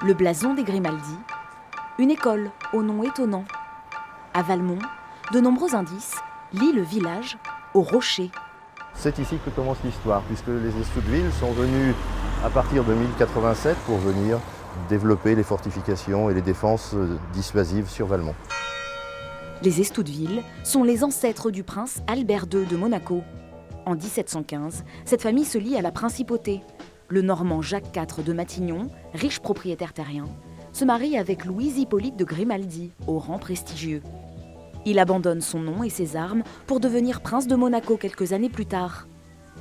le blason des Grimaldi, une école au nom étonnant. À Valmont, de nombreux indices lient le village au rocher. C'est ici que commence l'histoire, puisque les Estouteville sont venus à partir de 1087 pour venir développer les fortifications et les défenses dissuasives sur Valmont. Les Estouteville sont les ancêtres du prince Albert II de Monaco. En 1715, cette famille se lie à la principauté. Le Normand Jacques IV de Matignon, riche propriétaire terrien, se marie avec Louise-Hippolyte de Grimaldi, au rang prestigieux. Il abandonne son nom et ses armes pour devenir prince de Monaco quelques années plus tard.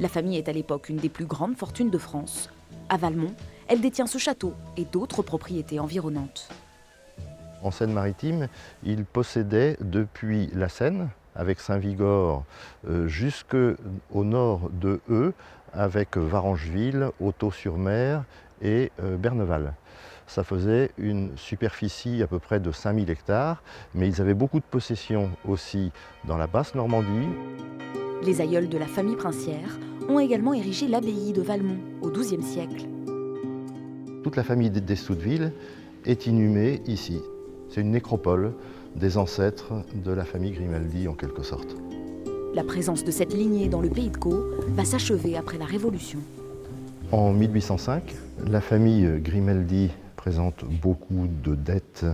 La famille est à l'époque une des plus grandes fortunes de France. À Valmont, elle détient ce château et d'autres propriétés environnantes. En Seine-Maritime, il possédait depuis la Seine, avec Saint-Vigor, jusqu'au nord de Heu, avec Varangeville, Hautot-sur-Mer et Berneval. Ça faisait une superficie à peu près de 5000 hectares, mais ils avaient beaucoup de possessions aussi dans la basse Normandie. Les aïeuls de la famille princière ont également érigé l'abbaye de Valmont au XIIe siècle. Toute la famille d'Estouteville est inhumée ici. C'est une nécropole des ancêtres de la famille Grimaldi en quelque sorte. La présence de cette lignée dans le pays de Caux va s'achever après la Révolution. En 1805, la famille Grimaldi présente beaucoup de dettes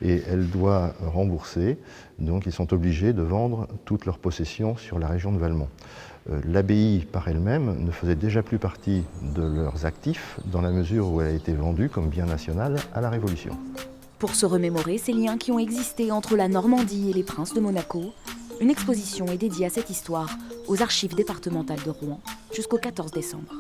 et elle doit rembourser. Donc ils sont obligés de vendre toutes leurs possessions sur la région de Valmont. L'abbaye par elle-même ne faisait déjà plus partie de leurs actifs dans la mesure où elle a été vendue comme bien national à la Révolution. Pour se remémorer ces liens qui ont existé entre la Normandie et les princes de Monaco, une exposition est dédiée à cette histoire aux archives départementales de Rouen jusqu'au 14 décembre.